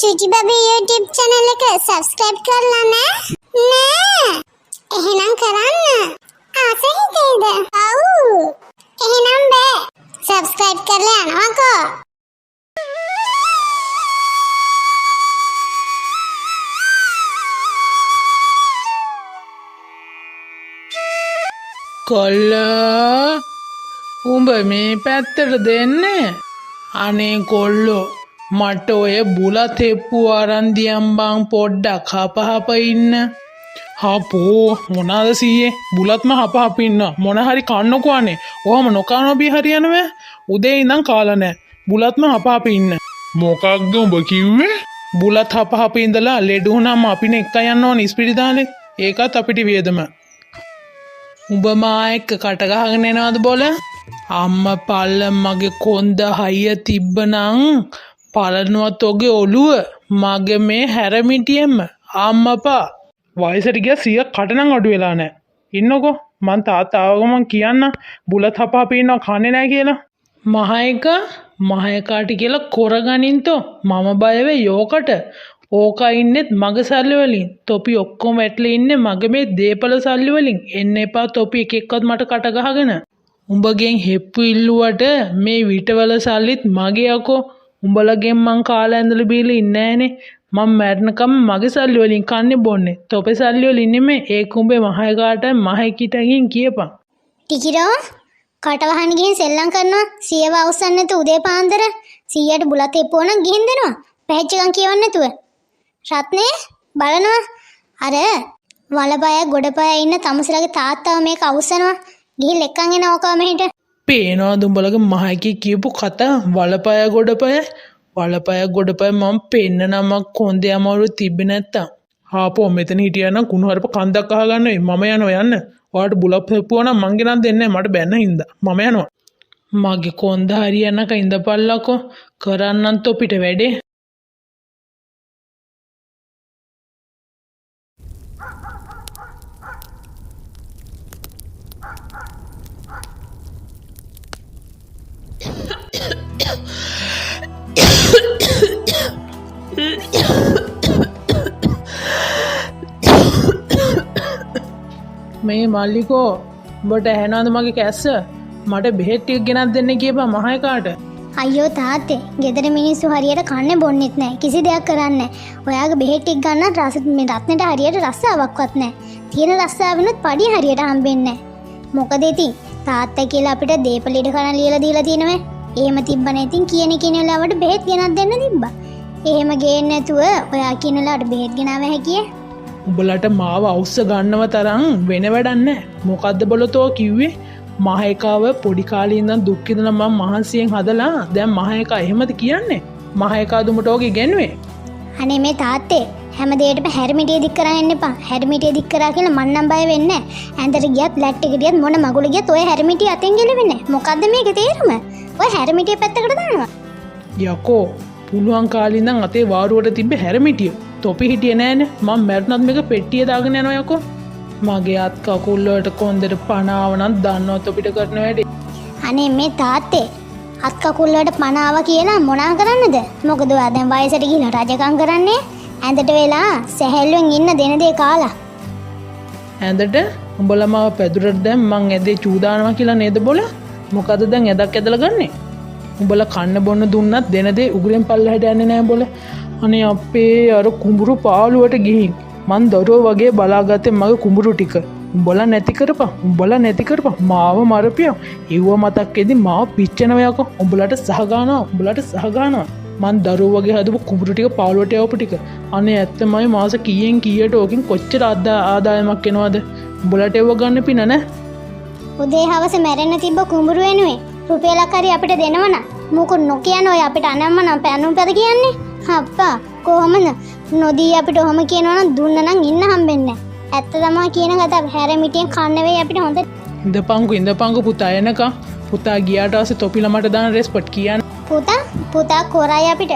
චුචි බබේ YouTube channel එක subscribe කරලා නෑ එහෙනම් කරන්න ආස හිතේද එහෙනම් බෑ subscribe කරලා යනවාකෝ කොල්ලෝ උඹ මේ පැත්තට දෙන්නේ අනේ කොල්ලෝ මට ඔය බුලත් හෙප්පු අරන් දියම් බං පොඩ්ඩක් හපහප ඉන්න හපෝ මොනවාද සීයේ බුලත්ම හපහප ඉන්න මොන හරි කන්නකෝ අනේ ඔහම නොකනෝ බී හරියනවද උදේ ඉඳන් කාලා නැහැ බුලත්ම හපහප ඉන්න මොකක්ද උඹ කිව්වේ බුලත් හපහප ඉඳලා ලෙඩ වුණාම අපිනේ එක්ක යන්න ඕනේ ඉස්පිරිතාලේ ඒකත් අපිට වේදම උඹ මා එක්ක කට ගහගෙන එනවද බෝල අම්මා පල්ල මගේ කොන්ද හයිය තිබ්බනම් පලනුවත් ඔගේ ඔළුව මගේ මේ හැරමිටියෙම අම්මපා වයසට ගියා 100ක් කටනම් අඩු වෙලා නැහැ ඉන්නකෝ මං තාත්තා ආවම කියන්න බුලත් හපහප ඉන්නවා කන්නේ නැහැ කියලා මහයකාට කියලා කොරගනින්තෝ මම බය වෙයි යෝකට ඕකා ඉන්නෙත් මගේ සල්ලි වලින් තොපි ඔක්කොම වැටලා ඉන්නේ මගේ මේ දීපල සල්ලි වලින් එන්න එපා තොපි එක එක්කවත් මට කට ගහගෙන උඹගෙන් හෙප්පු ඉල්ලුවට මේ විටවල සල්ලිත් මගේ යකෝ උඹලගෙන් මං කාලා ඇඳලා බීලා ඉන්නේ නැහනේ මම මැරෙනකම් මගේ සල්ලි වලින් කන්නේ බොන්නේ තොපේ සල්ලි වලින් නෙමෙයි ඒක උඹේ මහයකාට මහයකිටකින් කියපන් ටිකිරෝ කටවහන ගිහින් සෙල්ලම් කරනවා සියව අවසන් නැතු උදේ පාන්දර 100ට බුලත් එප්පුව නම් ගිහින් දෙනවා පැහැච්චකම් කියවන්න නැතුව රත්නේ බලනවා අර වලපය ගොඩපය ඉන්න තමසලගේ තාත්තාව මේක අවසනවා ගිහින් ලෙක්කන් එන ඕකම මෙහෙට පේනවාද උඹලගේ මහයකී කියපු කතා වලපය ගොඩපය මම පෙන්න නමක් කොන්දේ අමාරු තිබ්බේ නැත්තම් හාපෝ මෙතන හිටියනම් කුණුහරුප කන්දක් අහගන්න මම යනවා යන්න ඔයාලට බුලත් හෙප්පුවා නම් මං ගෙනත් දෙන්නේ මට බැන්න හින්දා මම යනවා මගේ කොන්ද හරියනක ඉඳපල්ලකෝ කරන්නන් තොපිට වැඩේ මේ මල්ලිකෝ උඹට ඇහෙනවද මගේ කැස්ස මට බෙහෙත් ටික ගෙනත් දෙන්න කියපන් මහයකාට අයියෝ තාත්තේ ගෙදර මිනිස්සු හරියට කන්නේ බොන්නෙත් නැහැ කිසි දෙයක් කරන්නේ නැහැ ඔයාගේ බෙහෙත් ටික ගන්න මේ රත්නෙට හරියට රස්සාවක්වත් නැහැ තියෙන රස්සාවනොත් පඩිය හරියට හම්බෙන්නේ නැහැ මොකද ඉතින් තාත්තා කියලා අපිට දීපල ඉඩ කන ලියලා දීලා තියෙනවනේ එහෙම තිබ්බනේ ඉතින් කියන වෙලාවට බෙහෙත් ගෙනත් දෙන්න තිබ්බා එහෙම ගේන්න නැතුව ඔයා කියන වෙලාවට බෙහෙත් ගෙනාව හැකියේ උඹලට මාව අවශ්‍ය ගන්නව තරම් වෙන වැඩක් නැහැ. මොකද්ද බලතෝ කිව්වේ? මහේකාව පොඩි කාලේ ඉඳන් දුක් විඳලා මම මහන්සියෙන් හදලා දැන් මහේකා එහෙමද කියන්නේ? මහේකා දුමට ඕක ඉගෙනුවේ. අනේ මේ තාත්තේ හැම දෙයකටම හැරිමිටිය දික් කරන් එන්න එපා. හැරිමිටිය දික් කරා කියලා මන් නම් බය වෙන්නේ නැහැ. ඇඳට ගියත් ලැට් එකට ගියත් මොන මගුල ගියත් ඔය හැරිමිටිය අතෙන් ගෙලවෙන්නේ නැහැ. මොකද්ද මේකේ තේරුම? ඔය හැරිමිටිය පැත්තකට දානවා. යකෝ පුළුවන් කාලේ ඉඳන් අතේ වාරුවට තිබ්බ හැරිමිටිය තොපි හිටියේ නෑනේ මම මැරුණත් මේක පෙට්ටිය දාගෙන යනවා යකෝ මගේ අත් කකුල් වලට කොන්දේට පනාව නම් දන්නවත් අපිට කරන වැඩේ අනේ මේ තාත්තේ අත් කකුල් වලට පනාව කියලා මොනා කරන්නද මොකද ඔයා දැන් වයසට ගිහිලා රජකම් කරන්නේ ඇඳට වෙලා සැහැල්ලුවෙන් ඉන්න දෙන දේ කාලා ඇඳට උඹලම පැදුරට දැන් මං ඇදේ චූදානවා කියලා නේද බොල මොකද දැන් ඇදක් ඇදලා ගන්නෙ උඹලා කන්න බොන්න දුන්නත් දෙන දේ උගුරෙන් පල්ලෙහාට යන්නේ නෑ බොල අනේ අපේ අර කුඹුරු පාළුවට ගිහින් මං දරුවෝ වගේ බලාගත්තේ මගේ කුඹුරු ටික උඹලා නැති කරපන් මාව මරපියා ඒව මතක්කෙදි මාව පිච්චෙනවා යකෝ උඹලට සහගානවා මං දරුවෝ වගේ හදපු කුඹුරු ටික පාළුවට යවපු ටික අනේ ඇත්තමයි මාස කීයෙන් කීයට ඕකින් කොච්චර ආදායමක් එනවද උඹලට ඒව ගන්න පින නෑ උදේ හවස මැරෙන්න තිබ්බ කුඹුරු වෙනුවේ රුපියලක් හරි අපිට දෙනවනම් මොකෝ නොකියන ඔය අපිට අනම්මනම් පැනුම්පද කියන්නේ අප්පා කොහොමද නොදී අපිට ඔහම කියනවා නම් දුන්න නම් ඉන්න හම්බෙන්නේ නැහැ. ඇත්ත තමයි කියන කතාව හැරමිටියෙන් කන්න වෙයි අපිට හොඳ. ඉඳපංකු පුතා එනකම් පුතා ගියාට පස්සේ තොපිලා මට දාන රෙස්පොට් කියන්න. පුතා කොරයි අපිට.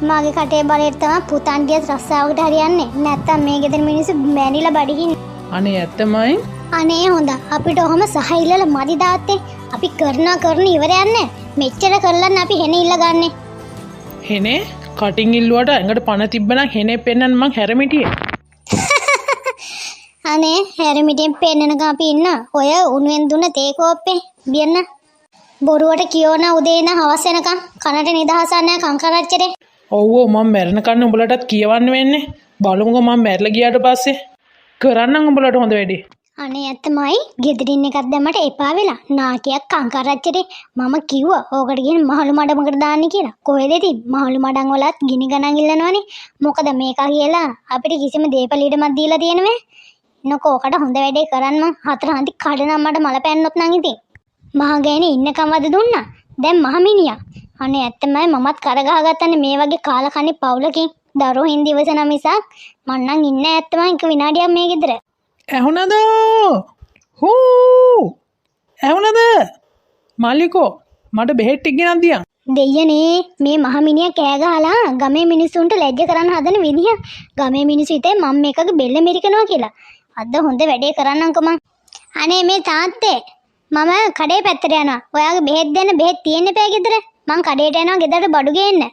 මගේ කටේ බලයට තමයි පුතාන් ගියත් රස්සාවකට හරියන්නේ. නැත්තම් මේ ගෙදර මිනිස්සු මැරිලා බඩගින්නේ. අනේ ඇත්තමයි. අනේ හොඳ අපිට ඔහම සහ ඉල්ලලා මදි දාත්තේ. අපි කරන ඉවරයක් නැහැ. මෙච්චර කරලා අපි හෙන ඉල්ල ගන්නෙ. හෙනේ කටින් ඉල්ලුවට ඇඟට පණ තිබ්බනම් හෙනේ පෙන්නන්න මං හැරමිටියේ. අනේ හැරමිටියෙන් පෙන්නනක අපි ඉන්න. ඔය උණුවෙන් දුන්න තේ කෝප්පේ බියන්න. බොරුවට කියෝන උදේ ඉඳන් හවස වෙනකන් කනට නිදහසක් නැහැ කංකරච්චරේ. ඔව් මම මැරෙනකන් උඹලටත් කියවන්න වෙන්නේ. බලමුකෝ මම මැරලා ගියාට පස්සේ කරන්නම් උඹලට හොඳ වැඩේ. අනේ ඇත්තමයි ගෙදරින් එකක් දැම්මට එපා වෙලා නාකියක් කංකරච්චරේ මම කිව්වා ඕකට ගිහින් මහලු මඩමකට දාන්න කියලා. කොහෙද ඉතින් මහලු මඩම් වලත් ගිනි ගණන් ඉල්ලනවනේ. මොකද මේක කියලා අපිට කිසිම දේපල ඊඩමක් දීලා තියෙනවේ. නකෝ ඔකට හොඳ වැඩේ කරන්න හතර හන්දි කඩනම් මට මල පැන්නොත් නම් ඉතින් මහගෑණි ඉන්නකම් වද දුන්නා. දැන් මහමිනියා. අනේ ඇත්තමයි මමත් කරගහගත්තනේ මේ වගේ කාලකණි පවුලකින් දරුවෝ හින්දි ඉවසන මිසක් මන්නම් ඉන්නේ ඇත්තමයි එක විනාඩියක් මේ ගෙදර. ඇහුණද? හූ! ඇහුණද? මාලිකෝ මට බෙහෙත් ටික ගෙනත් දියන්. දෙයනේ මේ මහමිනියා කෑ ගහලා ගමේ මිනිස්සුන්ට ලැජ්ජ කරන්න හදන විදිහ. ගමේ මිනිස්සු හිතේ මම මේකගේ බෙල්ල මිරිකනවා කියලා. අද හොඳ වැඩේ කරන්නම්කෝ මං. අනේ මේ තාත්තේ මම කඩේ පැත්තට යනවා. ඔයාගේ බෙහෙත් දෙන්න බෙහෙත් තියෙන්න එපා ගෙදර. මං කඩේට යනවා ගෙදරට බඩු ගේන්න.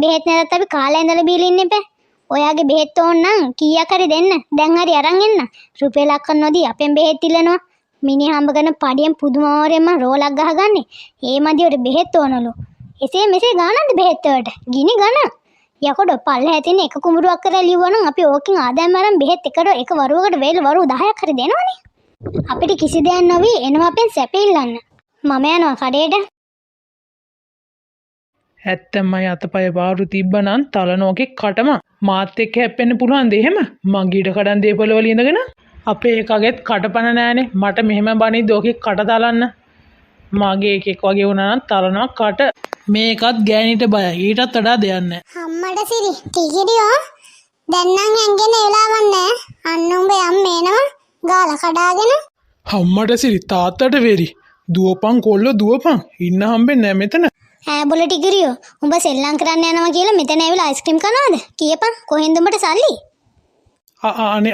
බෙහෙත් නැත්නම් අපි කාලේ ඉඳලා බීලා ඉන්න එපා. ඔයාගේ බෙහෙත් ඕන නම් කීයක් හරි දෙන්න. දැන් හරි අරන් එන්න. රුපියලක් නොදී අපෙන් බෙහෙත් ඉල්ලනවා. මිනි හම්බ කරන පඩියෙන් පුදුමාවරෙන්ම රෝලක් ගහගන්නේ. ඒ මදියට බෙහෙත් ඕනලු. එසේ මෙසේ ගානන්ද බෙහෙත් වලට. ගිනි ගන්න. යකඩ පල්ලෙහා තියෙන එක කුඹුරක් කරලා ලියවනම් අපි ඕකෙන් ආදායම් අරන් බෙහෙත් එකට එක වරුවකට වේල වරු 10ක් හරි දෙනවනේ. අපිට කිසි දෙයක් නොවි එනවා අපෙන් සැපෙල්ලන්න. මම යනවා කඩේට. ඇත්තමයි අතපය පාරු තිබ්බනම් තලනෝකේ කටම මාත් එක්ක හැප්පෙන්න පුළුවන්ද එහෙම? මගීට කඩන් දේපල වල ඉඳගෙන අපේ එකගෙත් කටපන නෑනේ. මට මෙහෙම බණිද්ද ඕකේ කට තලන්න. මගේ එකෙක් වගේ වුණා නම් තලනවා කට. මේකත් ගෑනිට බයයි. ඊටත් වඩා දෙයක් නෑ. අම්මඩ සිරි ටිකිරියෝ දැන් නම් ඇංගෙන එලාවක් නෑ. අන්න උඹ යම් එනවා ගාලා කඩාගෙන. අම්මට සිරි තාත්තට වෙරි. දුවපන් කොල්ල දුවපන්. ඉන්න හම්බෙන්නේ නෑ මෙතන. ඈ බොල ටිකිරියෝ උඹ සෙල්ලම් කරන්න යනවා කියලා මෙතන ඇවිල්ලා අයිස්ක්‍රීම් කනවද? කියපන් කොහෙන්ද උඹට සල්ලි?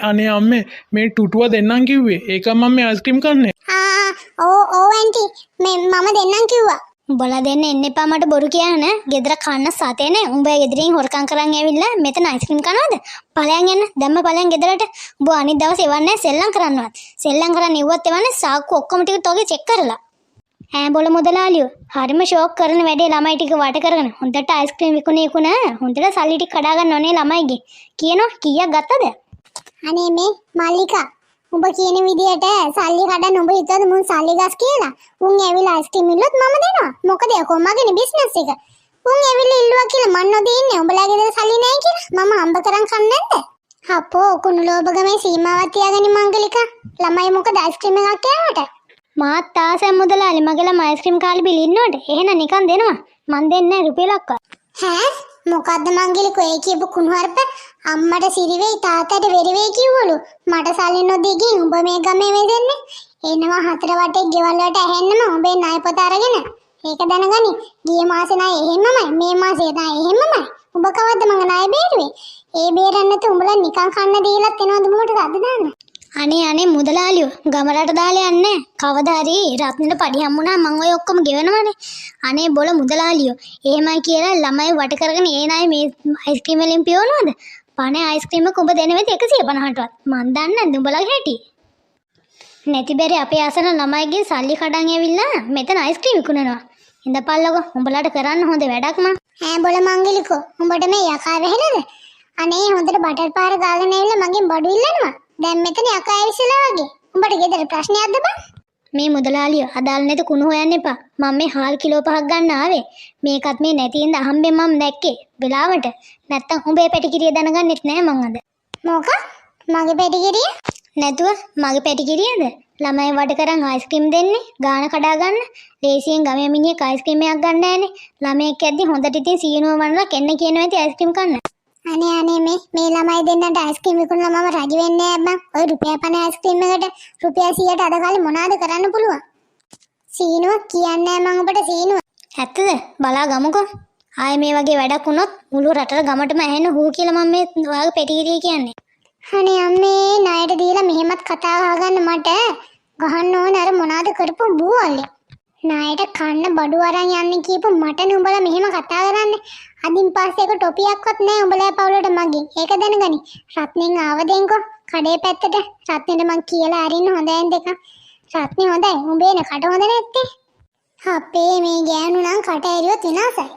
අනේ අම්මේ මේ ටුටුව දෙන්නම් කිව්වේ. ඒක මම මේ අයිස්ක්‍රීම් කන්නේ. ඕ ඇන්ටි මම දෙන්නම් කිව්වා. උඹලා දෙන්න එන්න එපා මට බොරු කියන්න. ගෙදර කන්න සතේ නෑ. උඹ ගෙදරින් හොරකම් කරන් ඇවිල්ලා මෙතන අයිස්ක්‍රීම් කනවද? ඵලයන් යන්න. දැම්ම ඵලයන් ගෙදරට. උඹ අනිත් දවසේ එවන්නේ සෙල්ලම් කරන්නවත්. සෙල්ලම් කරන්න ඉව්වත් එවන්නේ සාක්කු ඔක්කොම ටික තෝගේ චෙක් කරලා. ඈ බොල මුදලාලියෝ හරිම ෂෝක් කරන වැඩේ ළමයි ටික වට කරගෙන හොඳට අයිස්ක්‍රීම් විකුණන හොඳට සල්ලි ටික කඩා ගන්න ඕනේ ළමයිගේ. කියනවා කීයක් ගත්තද? අනේ මේ මල්ලිකා උඹ කියන විදියට සල්ලි කඩන්න උඹ හිතුවද මුන් සල්ලි ගස් කියලා? උන් ඇවිල්ලා අයිස්ක්‍රීම් ඉල්ලුවොත් මම දෙනවා. මොකද යකෝ මගේනේ බිස්නස් එක. උන් ඇවිල්ලා ඉල්ලුවා කියලා මන් නොදී ඉන්නේ. උඹලා ගෙදර සල්ලි නැහැ කියලා මම හම්බ කරන් කන්නේ නැද්ද? අපෝ කුණු ලෝභගමේ සීමාවක් තියාගනි මංගලිකා. ළමයි මොකද අයිස්ක්‍රීම් එකක් කෑවට? මාත් ආසම් මුදලාලි මගේ ළම අයිස්ක්‍රීම් කාලේ බිල් ඉන්නවට එහෙනම් නිකන් දෙනවා. මන් දෙන්නේ නැහැ රුපියලක්වත්. ඈ මොකද්ද මංගලිකෝ ඒ කියපු කුණුහරුප අම්මට සිරි වෙයි තාත්තට වෙරි වෙයි කිව්වලු. මට සල්ලි නොදී ගින් උඹ මේ ගමේ වෙදෙන්නේ. එනවා හතර වටේ ගෙවල් වලට ඇහෙන්නම උඹේ ණය පොත අරගෙන. ඒක දැනගනි. ගිය මාසේ ණය එහෙමමයි මේ මාසේ ණය එහෙමමයි. උඹ කවද්ද මං ණය බේරුවේ? ඒ බේරන්න නැතු උඹලා නිකන් කන්න දීලත් එනවද උඹට සද්ද දාන්න? අනේ මුදලාලියෝ ගමරට දාලා යන්නේ කවදා හරි රත්නෙට පඩි හම්බුණා මං ඔය ඔක්කොම ගෙවනවනේ. අනේ බොල මුදලාලියෝ එහෙමයි කියලා ළමයි වට කරගෙන ඒ ණය මේ අයිස්ක්‍රීම් වලින් පියවනවද? පණේ අයිස්ක්‍රීම් එක උඹ දෙන වෙත 150ටවත් මන් දන්නේ නැද්ද උඹලගේ හැටි? නැති බැරි අපේ අසන ළමයිගේ සල්ලි කඩන් ඇවිල්ලා මෙතන අයිස්ක්‍රීම් විකුණනවා. ඉඳපල්ලකෝ උඹලට කරන්න හොඳ වැඩක් මං. ඈ බොල මංගලිකෝ උඹට මේ යකා වැහෙනද? අනේ හොඳට බටර් පාර ගාගෙන ඇවිල්ලා මගෙන් බඩු ඉල්ලනවා. දැන් මෙතන යකා ඇවිස්සලා වගේ. උඹට ගෙදර ප්‍රශ්නයක්ද බං? මේ මුදලාලිය අදාළ නැති කුණු හොයන්න එපා. මම මේ හාල් කිලෝ 5ක් ගන්න ආවේ. මේකත් මේ නැතිින්ද අහම්බෙන් මම දැක්කේ වෙලාවට. නැත්තම් උඹේ පැටිකිරිය දැනගන්නෙත් නෑ මං අද. මොකක්? මගේ පැටිකිරිය? නැතුව මගේ පැටිකිරියද? ළමයි වට කරන් අයිස්ක්‍රීම් දෙන්නේ ගාන කඩා ගන්න. ලේසියෙන් ගමේ මිනිහෙක් අයිස්ක්‍රීම් එකක් ගන්න නෑනේ. ළමයෙක් ඇද්දි හොඳට ඉතින් සීනුව වන්නලා කෙන්න කියනවා ඇති අයිස්ක්‍රීම් කන්න. අනේ මේ ළමයි දෙන්නට අයිස්ක්‍රීම් විකුණලා මම රජ වෙන්නේ නෑ බං. ඔය රුපියල් 50 අයිස්ක්‍රීම් එකට රුපියල් 100ට අද කාලේ මොනවාද කරන්න පුළුවන්? සීනුව කියන්නේ මම ඔබට සීනුව. ඇත්තද? බලා ගමුකෝ. ආයේ මේ වගේ වැඩක් වුණොත් මුළු රටට ගමටම ඇහෙන හූ කියලා මම මේ ඔයාගේ පැටිකිරිය කියන්නේ. අනේ අම්මේ ණයට දීලා මෙහෙමත් කතා අහගන්න මට ගහන්න ඕන අර මොනවාද කරපු බූවල්ලේ. නායට කන්න බඩු අරන් යන්න කියපු මටනේ උඹලා මෙහෙම කතා කරන්නේ. අදින් පස්සේ එක ටොපියක්වත් නැහැ උඹලා පවුලට මගෙන්. ඒක දැනගනි. රත්නෙන් ආවදෙන්කෝ කඩේ පැත්තට. රත්නෙට මං කියලා අරින්න හොඳයින් දෙක. රත්නේ හොඳයි. උඹේනේ කට හොඳ නැත්තේ. අපේ මේ ගෑනු නම් කට ඇරියොත් විනාසයි.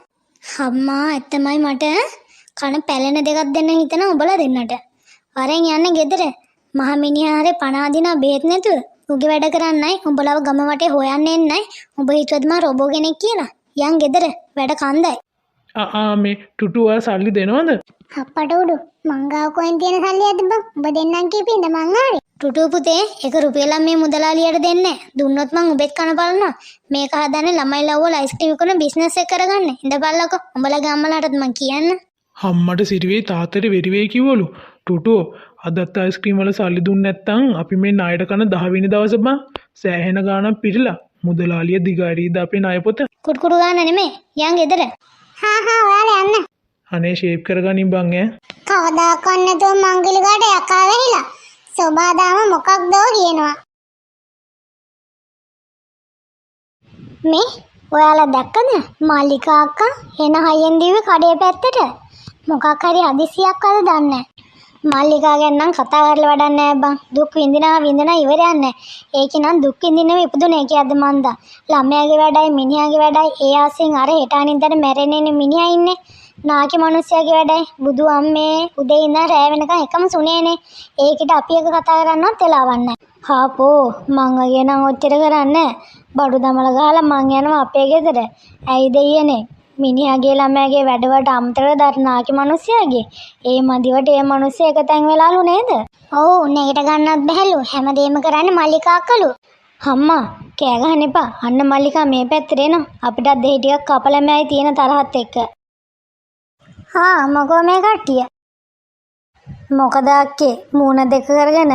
අම්මා ඇත්තමයි මට කන පැලෙන දෙකක් දෙන්න හිතන උඹලා දෙන්නට. වරෙන් යන්න ගෙදර. මහ මිනිහා හරේ පණ අදිනා බේත් නැතුව. උගේ වැඩ කරන්නයි උඹලව ගම වටේ හොයන්න එන්නයි. උඹ හිතුවද මම රොබෝ කෙනෙක් කියලා? යන් ගෙදර වැඩ කන්දයි. මේ ටුටුවා සල්ලි දෙනවද? අප්පට උඩු මංගාව කොහෙන් තියෙන සල්ලි ඇද්ද බං? උඹ දෙන්නම් කියපින්ද මං ආවේ. ටුටු පුතේ එක රුපියලක් මේ මුදලාලියට දෙන්නේ. දුන්නොත් මං උඹෙත් කන බලනවා. මේක හදන්නේ ළමයි ලව්වල අයිස්ක්‍රීම් කරන බිස්නස් එක කරගන්න. ඉඳපල්ලකෝ උඹලගේ අම්මලාටත් මං කියන්න. අම්මට සිරිවේ තාත්තට වෙරිවේ කිව්වලු. ටුටුව අදත් අයිස්ක්‍රීම් වල සල්ලි දුන්නේ නැත්තම් අපි මේ ණයට කන 10 වෙනි දවසේ බං සෑහෙන ගාණක් පිරিলা. මුදලාලිය දිගාරීද අපේ ණය පොත. කුඩුකුඩු ගන්න නෙමෙයි. යන් ගෙදර. ඔයාලා යන්න. අනේ ෂේප් කරගනින් බං ඈ. කවදාකවත් නැතුව මංගල ගාට යකා වෙහිලා. සෝබාදාම මොකක්ද කියනවා. මේ ඔයාලා දැක්කද? මාලිකා අක්කා එන හයියෙන් දීවේ කඩේ පැත්තට. මොකක් හරි හදිසියක් අද දන්නේ. මාලිකා ගැන නම් කතා කරලා වැඩක් නැහැ බං. දුක් විඳිනා ඉවරයක් නැහැ. ඒක නම් දුක් විඳින්නම ඉපදුනේ කියද්ද මන්දා. ළමයාගේ වැඩයි මිනිහාගේ වැඩයි ඒ ආසෙන් අර හෙට අනින්දට මැරෙන්නේ මිනිහා ඉන්නේ. නාකි මිනිස්සයාගේ වැඩයි බුදු අම්මේ උදේ ඉඳන් රෑ වෙනකන් එකම සුනේනේ. ඒකිට අපි එක කතා කරන්නවත් වෙලාවක් නැහැ. හාපෝ මං වගේ නම් ඔච්චර කරන්නේ බඩු දමල ගහලා මං යනවා අපේ ගෙදර. ඇයි දෙයියනේ මිනිහාගේ ළමයාගේ වැඩවලට අමතරව දරනාකි මිනිස්සයාගේ ඒ මදිවට ඒ මිනිස්සය එක තැන් වෙලාලු නේද? ඔව් නැගිට ගන්නත් බැහැලු. හැමදේම කරන්නේ මල්ලිකා අක්කලු. අම්මා කෑ ගහන්න එපා. අන්න මල්ලිකා මේ පැත්තට එනවා. අපිටත් දෙහි ටිකක් කපලමයි තියෙන තරහත් එක්ක. මොකෝ මේ කට්ටිය? මොකද අක්කේ මූණ දෙක කරගෙන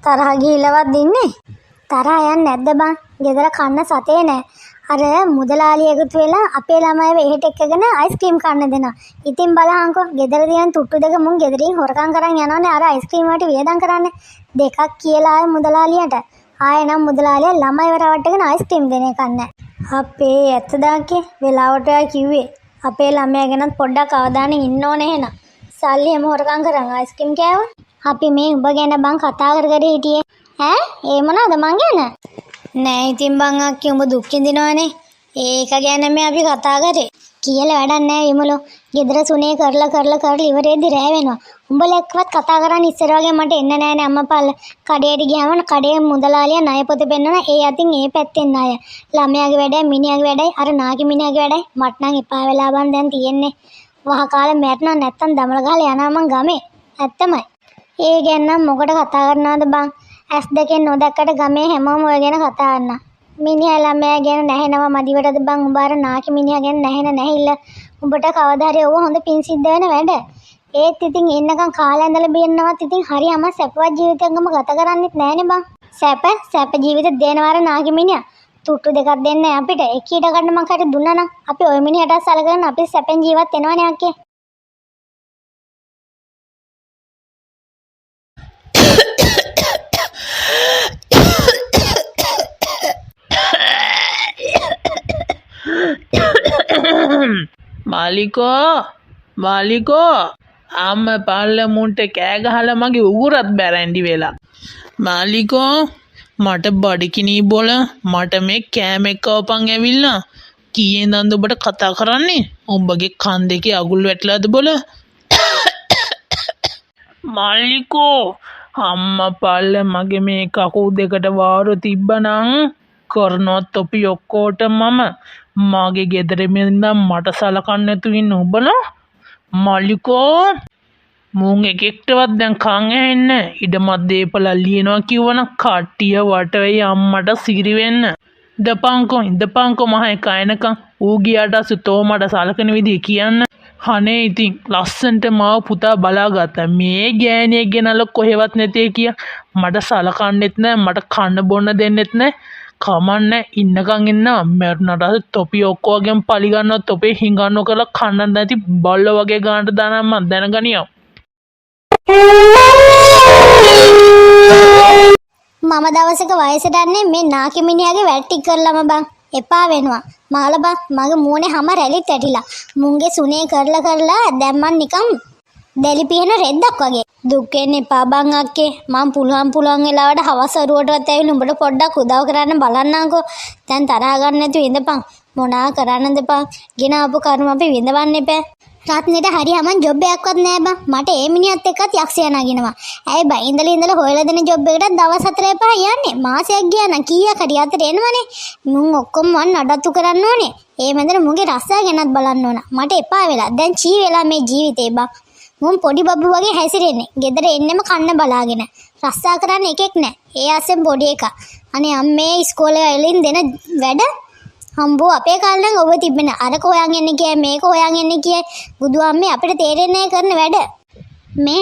තරහ ගිහිලවත් දින්නේ? තරහ යන්නේ නැද්ද බං? ගෙදර කන්න සතේ නැහැ. අර මුදලාලිය එකතු වෙලා අපේ ළමයිව එහෙට එක්කගෙන අයිස්ක්‍රීම් කන්න දෙනවා. ඉතින් බලහන්කෝ ගෙදර තියෙන තුට්ටු දෙක මුන් ගෙදරින් හොරකම් කරන් යනවනේ අර අයිස්ක්‍රීම් වලට වියදම් කරන්නේ. දෙකක් කියලා ආයේ මුදලාලියට. ආයේ නම් මුදලාලිය ළමයිව රවට්ටගෙන අයිස්ක්‍රීම් දෙන එකක් නැහැ. අපේ ඇත්ත දාකේ වෙලාවට කිව්වේ අපේ ළමයා ගැනත් පොඩ්ඩක් අවධානයෙන් ඉන්න ඕනේ එහෙනම්. සල්ලි හැම හොරකම් කරන් අයිස්ක්‍රීම් කෑවා. අපි මේ උඹ ගැන බං කතා කර හිටියේ. ඒ මොනවද මං ගැන? නෑ ඉතින් බං අක්කේ උඹ දුක් විඳිනවනේ. ඒක ගැන මේ අපි කතා කරේ. කියලා වැඩක් නෑ විමලෝ. ගෙදර සුනේ කරලා ඉවරෙද්දි රෑ වෙනවා. උඹලා එක්කවත් කතා කරන් ඉස්සර වගේ මට එන්න නෑනේ අම්මපල්ල. කඩේට ගියාම කඩේ මුදලාලිය ණය පොත පෙන්නන ඒ අතින් ඒ පැත්තෙන් ණය. ළමයාගේ වැඩයි මිනිහාගේ වැඩයි අර නාකි මිනිහාගේ වැඩයි මට නම් එපා වෙලා බං දැන් තියෙන්නේ. වහ කාලේ මැරෙනවා නැත්තම් දමල ගහලා යනවා මං ගමේ. ඇත්තමයි. ඒ ගැන නම් මොකට කතා කරනවද බං? ඇස් දෙකෙන් නොදැක්කට ගමේ හැමෝම ඔය ගැන කතා කරනවා. මිනිහා ළමයා ගැන නැහෙනවා මදිවටද බං උඹ අර නාකි මිනිහා ගැන නැහෙන නැහිල්ල. උඹට කවදා හරි ඔව හොඳ පින් සිද්ධ වෙන වැඩ. ඒත් ඉතින් එන්නකම් කාලේ ඇඳලා බින්නවත් ඉතින් හරියම සැපවත් ජීවිතයක්ම ගත කරන්නෙත් නෑනේ බං. සැප ජීවිත දෙනවර නාකි මිනිහා. තුට්ටු දෙකක් දෙන්නේ අපිට. එක ඊට ගන්න මං හරි දුන්නා නම් අපි ඔය මිනිහට සලකගෙන අපි සැපෙන් ජීවත් වෙනවනේ අක්කේ. මාලිකෝ අම්ම පල්ල මුන්ට කෑ ගහලා මගේ උගුරත් බැරැන්ඩි වෙලා. මාලිකෝ මට බඩකිනී බොල මට මේ කෑම එක්ක කවපන් ඇවිල්ලා. කීයෙන් දන්ද ඔබට කතා කරන්නේ? උඹගේ කන් දෙකේ අගුල් වැටලාද බොල? මාලිකෝ අම්මා පල්ල මගේ මේ කකුල් දෙකට වාරු තිබ්බනම් කරනවත් තොපි ඔක්කොට මගේ ගෙදර ඉඳන් මට සලකන්නේ නැතු ඉන්න උඹලා. මාලිකෝ මුන් එකෙක්ටවත් දැන් කන් ඇහෙන්නේ. ඉඩමත් දීපල ලියනවා කිව්වනම් කට්ටිය වට වෙයි අම්මට සිරි වෙන්න. ඉඳපන්කෝ මහ එක එනකන් ඌ ගියාට අසතෝ මට සලකන විදිහ කියන්න. අනේ ඉතින් ලස්සන්ට මාව පුතා බලාගත්තා. මේ ගෑණියෙක් ගෙනල්ලා කොහෙවත් නැතේ කිය. මට සලකන්නෙත් නැහැ මට කන්න බොන්න දෙන්නෙත් නැහැ. කමන්නේ ඉන්නකන් ඉන්නවා මරුණට තොපි ඔක්කොගෙන් පලි ගන්නවා තොපේ හිඟන්නෝ කරලා කන්න නැති බල්ල වගේ ගන්නට දානම් මන් දැනගනියව. මම දවසක වයසට යන්නේ මේ නාකි මිනිහාගේ වැඩ ටික කරලම බං. එපා වෙනවා. මාළබා මගේ මූණේ හැම රැලිත් ඇටිලා. මුංගේ සුනේ කරලා දැන් මං නිකන් දැලි පිහන රෙද්දක් වගේ. දුක් වෙන්න එපා බං අක්කේ. මං පුළුවන් වෙලාවට හවස් අරුවටවත් ඇවිල්ලා උඹට පොඩ්ඩක් උදව් කරන්න බලන්නම්කෝ. දැන් තරහා ගන්න නැතුව ඉඳපන්. මොනා කරන්නද බං? ගෙන ආපු කර්ම අපි විඳවන්න එපා. රත්නෙට හරියම ජොබ් එකක්වත් නෑ බං. මට ඒ මිනිහත් එක්කත් යක්ෂයා නගිනවා. ඇයි බං ඉඳලා හොයලා දෙන ජොබ් එකට දවස් 4-5 යන්නේ. මාසයක් ගියා නම් කීයක් හරි අතට එනවනේ. මුන් ඔක්කොම වන් නඩත්තු කරන්න ඕනේ. ඒ මැදට මුගේ රස්සා ගැනත් බලන්න ඕන. මට එපා වෙලා. දැන් චී වෙලා මේ ජීවිතේ බං. මුන් පොඩි බබ්බු වගේ හැසිරෙන්නේ. ගෙදර එන්නෙම කන්න බලාගෙන. රස්සා කරන්න එකෙක් නෑ. ඒ ආසෙන් පොඩි එකා. අනේ අම්මේ ඉස්කෝලේ වලින් දෙන වැඩ හම්බෝ අපේ කාලේ නම් ඔබ තිබෙන අරක හොයන් එන්නේ කියයි මේක හොයන් එන්නේ කියයි බුදු අම්මේ අපිට තේරෙන්නේ නැහැ කරන වැඩ මේ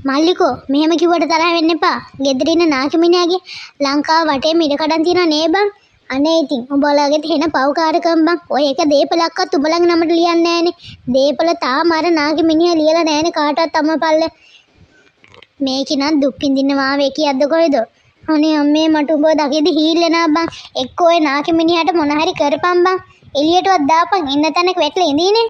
මල්ලිකෝ මෙහෙම කිව්වට තරහ වෙන්න එපා ගෙදර ඉන්න නාකි මිනිහාගේ ලංකාව වටේ මිඩකඩන් තියනවා නේ බං අනේ ඉතින් උඹලාගෙත් හෙන පව්කාරකම් බං ඔය එක දීපලක්වත් උඹලගේ නමට ලියන්නේ නැහනේ දීපල තාම අර නාකි මිනිහා ලියලා නැහනේ කාටවත් අම්මපල්ල මේකිනම් දුක් විඳින්නවා වේ කියද්ද කොයිද අනේ අම්මේ මට උඹ දකිද්දි හීල්ලෙනා බං එක්ක ඔය නාකි මිනිහාට මොන හරි කරපම් බං එළියටවත් දාපන් ඉන්න තැනක වැටලා ඉඳීනේ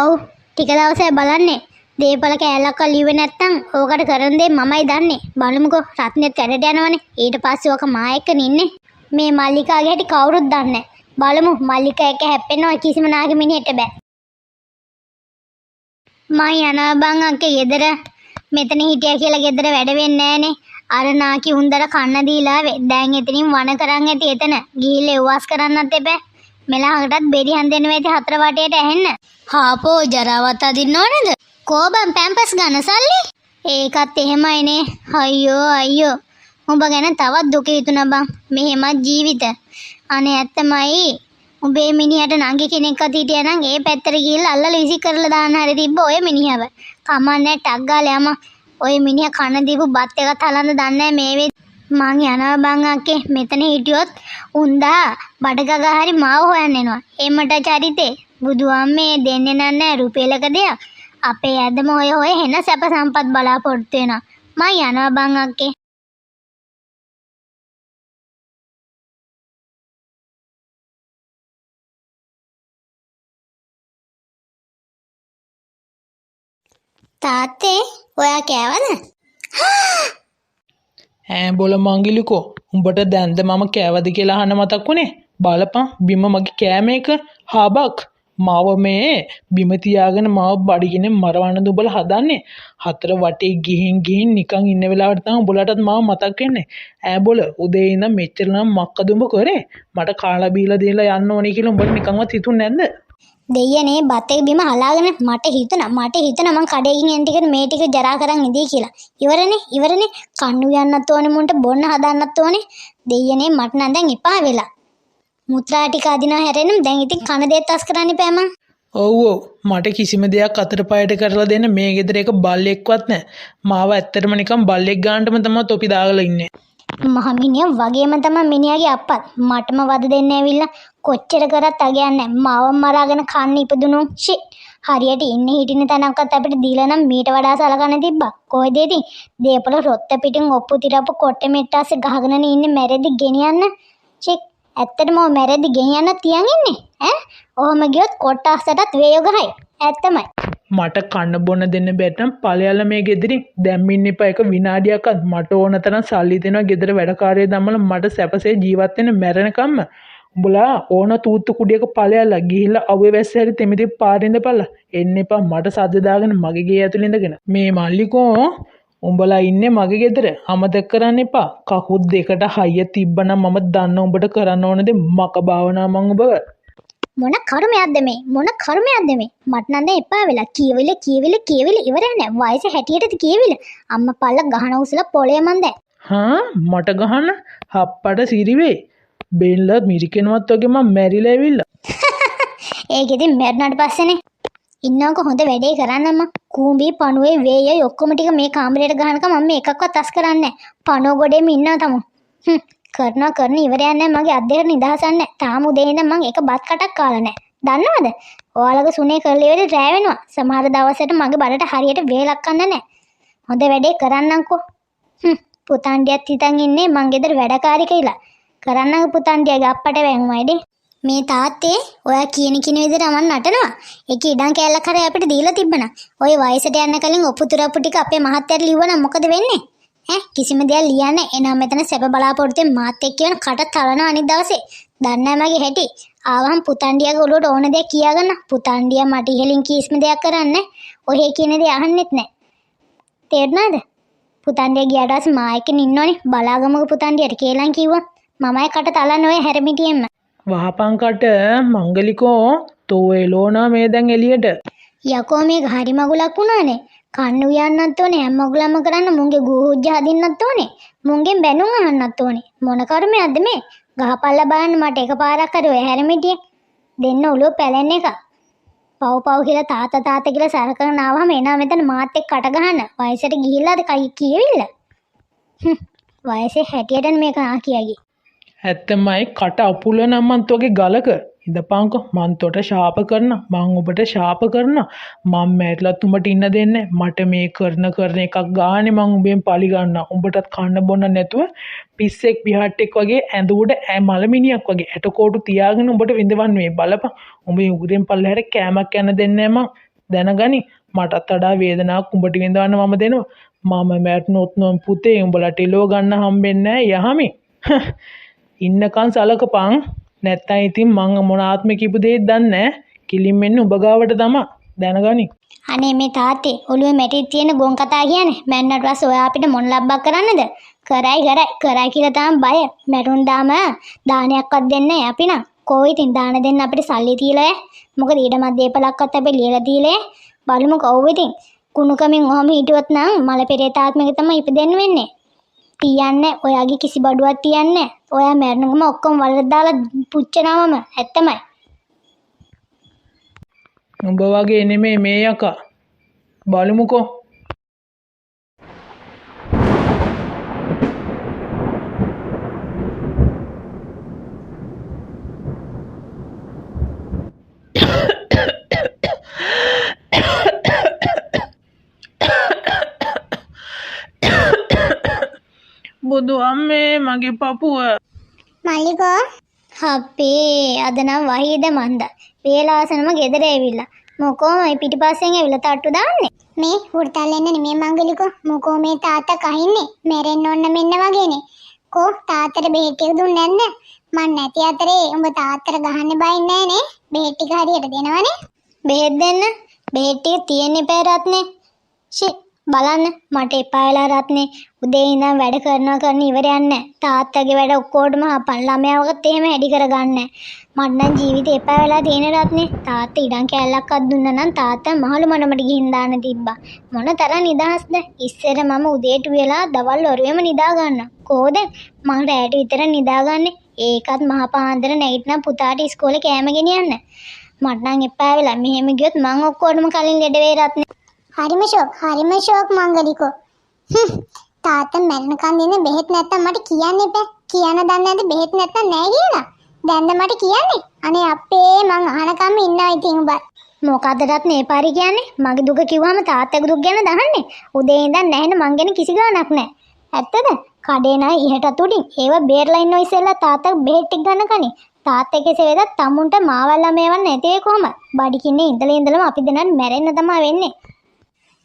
ඔව් ටික දවසයි බලන්නේ දීපල කෑල්ලක් ලිව්වේ නැත්තම් ඕකට කරන දේ මමයි දන්නේ බලමුකෝ රත්නෙත් කැඩට යනවනේ ඊට පස්සේ ඔක මා එක්කනේ ඉන්නේ මේ මල්ලිකාගේ හැටි කවුරුත් දන්නේ බලමු මල්ලිකා එක්ක හැප්පෙනවා කිසිම නාකි මිනිහෙට බෑ මම යනවා බං අක්කේ ගෙදර මෙතන හිටියා කියලා ගෙදර වැඩ වෙන්නේ නැහනේ අර නාකි උන්දර කන්න දීලා දැන් එතනින් වණ කරන් ඇති එතන ගිහිල්ලා එව්වාස් කරන්නත් එපා මෙලහකටත් බෙරි හන්දෙන්න වෙයිද හතර වටේට ඇහෙන්න හාපෝ ජරාවත් අදින්න ඕනේද කෝබම් පැම්පස් ගන්න සල්ලි ඒකත් එහෙමයිනේ අයියෝ උඹ ගැන තවත් දුක හිතුණා බං මෙහෙමත් ජීවිත අනේ ඇත්තමයි උඹේ මිනිහට නංගි කෙනෙක්වත් හිටියා නම් ඒ පැත්තට ගිහිල්ලා අල්ලලා විසි කරලා දාන්න හරි තිබ්බ ඔය මිනිහව කමන්නේ ටක් ගාලා යම ඔය මිනිහා කන දීපු බත් එකත් හලන්න දන්නේ මේ වෙත් මං යනවා බං අක්කේ මෙතන හිටියොත් උන්දා බඩගගා හරි මාව හොයන්න එනවා එමට චරිතේ බුදු අම්මේ දෙන්නේ නැහැ රුපියලක දෙයක් අපේ ඇදම ඔය හෙන සැප සම්පත් බලාපොරොත්තු වෙනවා මං යනවා බං අක්කේ තාත්තේ ඔයා කෑවද ඈ බොල මංගිලිකෝ උඹට දැන්ද මම කෑවද කියලා අහන්න මතක් වුණේ බලපන් බිම මගේ කෑම එක හාබක් මාව මේ බිම තියාගෙන මාව බඩගින්නේ මරවන්න දුඹලා හදන්නේ හතර වටේ ගිහින් නිකන් ඉන්න වෙලාවට තමයි උඹලටත් මාව මතක් වෙන්නේ ඈ බොල උදේ ඉඳන් මෙච්චර නම් මක්කද උඹ කරේ මට කාලා බීලා දීලා යන්න ඕනේ කියලා උඹට නිකන්වත් හිතුන්නේ නැද්ද දෙයනේ බත් එක බිම හලාගෙන මට හිතුණා මං කඩේ ගිහින් එන ටික මේ ටික ජරා කරන් ඉදී කියලා ඉවරනේ කන්නු යන්නත් ඕනේ මුන්ට බොන්න හදන්නත් ඕනේ දෙයනේ මට නම් දැන් එපා වෙලා මුත්‍රා ටික අදිනවා හැරෙනම් දැන් ඉතින් කන දෙයක් තස් කරන්න එපා මං ඔව් මට කිසිම දෙයක් අතට පයට කරලා දෙන්න මේ ගෙදර එක බල්ලෙක්වත් නැහැ මාව ඇත්තටම නිකන් බල්ලෙක් ගන්නටම තමයි තොපි දාගලා ඉන්නේ මහ මිනිහා වගේම තමයි මිනිහාගේ අප්පත් මටම වද දෙන්න ඇවිල්ලා කොච්චර කරත් අගයන්නේ මාව මරාගෙන කන්න ඉපදුණු ෂි හරියට ඉන්නේ හිටින තැනක්වත් අපිට දීලා නම් මීට වඩා සලකන්න තිබ්බා කොහෙද ඉතින් දීපල රොත්ත පිටින් ඔප්පු තිරපු කොට්ටේ මෙට්ටාසේ ගහගෙන ඉන්නේ මැරෙද්දි ගෙනියන්න චෙක් ඇත්තටම ඔය මැරෙද්දි ගෙනියන්න තියන් ඉන්නේ ඈ ඔහොම ගියොත් කොට්ටාසටත් වේයෝ ගහයි ඇත්තමයි මට කන්න බොන්න දෙන්න බැටනම් ඵලයල්ලා මේ ගෙදරින් දැම්මින්න එපා එක විනාඩියක්වත් මට ඕන තරම් සල්ලි දෙනවා ගෙදර වැඩකාරයෝ දැම්මලා මට සැපසේ ජීවත් වෙන්න මැරෙනකම්ම උඹලා ඕන තූත්තු කුඩියක ඵලයල්ලා ගිහිල්ලා අවුවේ වැස්ස හැරි තෙමිති පාරින්ද බලලා එන්න එපා මට සද්ද දාගෙන මගේ ගේ ඇතුළේ ඉඳගෙන මේ මල්ලිකෝ උඹලා ඉන්නේ මගේ ගෙදර අමතක කරන්න එපා කකුල් දෙකට හයිය තිබ්බනම් මම දන්න උඹට කරන්න ඕන දේ මක භාවනා මං ඔබව මොන කර්මයක්ද මේ මට නම් දැන් එපා වෙලා කියවිල ඉවරයි නෑ වයස හැටියටද කියවිල අම්මා පල්ල ගහන උසලා පොළේ මන් දැන් හා මට ගහන්න හප්පට සිරිවේ බෙල්ල මිරිකෙනවත් වගේ මම මැරිලා ඇවිල්ලා ඒක ඉතින් මැරුණාට පස්සේනේ ඉන්නවක හොඳ වැඩේ කරන්නම්ම කූඹි පණුවේ වේයයි ඔක්කොම ටික මේ කාමරේට ගහනකම් මම එකක්වත් අස් කරන්නේ නෑ පණුව ගොඩේම ඉන්නවා තමු කරන ඉවරයක් නෑ මගේ අත් දෙක නිදහසක් නෑ තාම උදේ ඉඳන් මම එක බත් කටක් කාලා නෑ දන්නවද ඔයාලගේ සුනේ කරලා ඉවරේ රෑ වෙනවා සමහර දවසට මගේ බඩට හරියට වේලක් කන්න නෑ හොඳ වැඩේ කරන්නම්කෝ පුතාණ්ඩියත් හිතන් ඉන්නේ මං ගෙදර වැඩකාරී කියලා කරන්න පුතාණ්ඩියගේ අප්පට වැංගුමයිඩේ මේ තාත්තේ ඔයා කියන විදිහට අමන් නටනවා. ඒක ඉඩම් කෑල්ලක් හරි අපිට දීලා තිබ්බනම්. ඔය වයසට යන්න කලින් ඔප්පුතුරප්පු ටික අපේ මහත්තයාට ලිව්වනම් මොකද වෙන්නේ? කිසිම දෙයක් ලියන්නේ එනනම් මෙතන සැප බලාපොරොත්තුෙන් මාත් එක්ක වෙන කට තලනවා අනිත් දවසේ. දන්නේ මගේ හැටි. ආවම් පුතණ්ඩියාගේ ඔළුවට ඕන දෙයක් කියාගන්න. පුතණ්ඩියා මට ඉහෙලින් කිසිම දෙයක් කරන්නේ ඔහේ කියන දේ අහන්නෙත් නැහැ. තේරුණාද? පුතණ්ඩියා ගියාට පස්සේ මා එක්කෙන ඉන්නෝනේ. බලාගමුක පුතණ්ඩියට කියලා කිව්වා. මමයි කට තලන්නේ ඔය හැරමිටියෙන්ම. වහපංකට මංගලිකෝ තෝ එලෝනා මේ දැන් එළියට. යකෝ මේක හරි මගුලක් වුණානේ. කන්න උයන්නත් ඕනේ, හැම මගුලම කරන්න මුන්ගේ ගුහුජ්ජ හදින්නත් ඕනේ. මුන්ගෙන් බැනුම් අහන්නත් ඕනේ. මොන කර්මයක්ද මේ? ගහපල්ලා බලන්න මට එකපාරක් හරි ඔය හැරමිටියේ දෙන්න ඔළුව පැලෙන එක. පව් කියලා තාත්තා කියලා සරකන ආවම එනවා මෙතන මාත් එක්ක කට ගහන්න. වයසට ගිහිල්ලාද කයි කියවිල්ල? වයසේ හැටියට මේක කියකි. ඇත්තමයි කට අපුල නම් මන් තෝගේ ගලක ඉඳපංකො මන් තොට ශාප කරන මං ඔබට ශාප කරන මම මෑටලත් උඹට ඉන්න දෙන්නේ මට මේ කරන එකක් ගානේ මං උඹෙන් පලි ගන්න උඹටත් කන්න බොන්න නැතුව පිස්සෙක් පිහට්ටෙක් වගේ ඇඳුවට මලමිනියක් වගේ ඇටකොටු තියාගෙන උඹට විඳවන්න මේ බලපන් උඹ උගුරෙන් පල්ලෙහාට කෑමක් යන්න දෙන්නේ නැහැ මං දැනගනි මටත් වඩා වේදනාවක් උඹට විඳවන්න මම දෙනවා මම මෑට්නොත් නොම් පුතේ උඹලට එලෝ ගන්න හම්බෙන්නේ නැහැ යහමි ඉන්නකන් සලකපන් නැත්තම් ඉතින් මං මොන ආත්මෙ කිපු දෙයක් දන්නේ නැහැ කිලින් මෙන්න උඹ ගාවට තමයි දැනගනි අනේ මේ තාත්තේ ඔළුවේ මැටි තියෙන ගොන් කතා කියන්නේ මැන්නට පස්සේ ඔයා අපිට මොන ලබ්බක් කරන්නද කරයි කියලා තමයි බය මැටුන් දාම දානයක්වත් දෙන්නේ නැහැ අපි නම් කොහොම ඉතින් දාන දෙන්න අපිට සල්ලි තියලා මොකද ඊට මැදේපලක්වත් අපි ලියලා දීලා බලමු කවුද ඉතින් කුණුකමින් ඔහම හිටියොත් නම් මල පෙරේතාත්මක තමයි ඉපදෙන්න වෙන්නේ තියන්නේ ඔයාගේ කිසි බඩුවක් තියන්නේ ඔයා මැරෙනකම ඔක්කොම වලට දාලා පුච්චනවම ඇත්තමයි උඹ වගේ නෙමෙයි මේ යකා බලමුකෝ බුදු අම්මේ මගේ පපුව මල්ලිකෝ හප්පේ අද නම් වහීද මන්ද වේලාසනම ගෙදර ඇවිල්ලා මොකෝ මේ පිටිපස්සෙන් ඇවිල්ලා තට්ටු දාන්නේ මේ හුරතල් එන්න නෙමෙයි මංගලිකෝ මොකෝ මේ තාත්තා කහින්නේ මැරෙන්න ඕන මෙන්න වගේනේ කෝ තාත්තට බෙහෙත් ටික දුන්නේ නැද්ද මන් නැති අතරේ උඹ තාත්තට ගහන්න බයින්නේ නැහනේ බෙහෙත් ටික හරියට දෙනවනේ බෙහෙත් දෙන්න බෙහෙත් ටික තියෙන්නේ පෑ රත්නේ ෂි බලන්න මට එපා වෙලා රත්නේ උදේ ඉඳන් වැඩ කරන ඉවර යන්නේ තාත්තගේ වැඩ ඔක්කොටම හපන් ළමයාවකත් එහෙම හැඩි කරගන්නේ මට නම් ජීවිතේ එපා වෙලා තියෙන රත්නේ තාත්තා ඉඩම් කෑල්ලක්වත් දුන්නා නම් තාත්තා මහලු මඩමට ගිහින් දාන්න තිබ්බා මොන තරම් නිදහස්ද ඉස්සර මම උදේට වෙලා දවල් ඔරුවෙම නිදා ගන්නවා කොහොද මං රැයට විතර නිදාගන්නේ ඒකත් මහ පාන්දර නැගිටිනම් පුතාට ඉස්කෝලේ කෑම ගෙනියන්න මට නම් එපා වෙලා මෙහෙම ගියොත් මං ඔක්කොටම කලින් ලෙඩ වෙයි රත්නේ හරිම ෂෝක් මංගලිකෝ තාත්තා මැරෙනකන් දෙන්නේ බෙහෙත් නැත්තම් මට කියන්න එපා කියන්න දන්නේ නැද්ද බෙහෙත් නැත්තම් නෑ කියලා දැන්ද මට කියන්නේ අනේ අපේ මං අහනකම් ඉන්නවා ඉතින් උඹ මොකද්ද රත්නේ පාරි කියන්නේ මගේ දුක කිව්වම තාත්තගේ දුක ගැන දහන්නේ උදේ ඉඳන් නැහෙන මං ගැන කිසි ගාණක් නෑ ඇත්තද කඩේ නෑ ඉහටත් උඩින් ඒව බේරලා ඉන්නෝ ඉස්සෙල්ලා තාත්තා බෙහෙත් ටික ගන්න කනේ තාත්තගේ සේවදත් තමුන්ට මාවල්ලා මේවන් නැතේ කොහම බඩිකින්නේ ඉඳලා අපි දෙනාට මැරෙන්න තමයි වෙන්නේ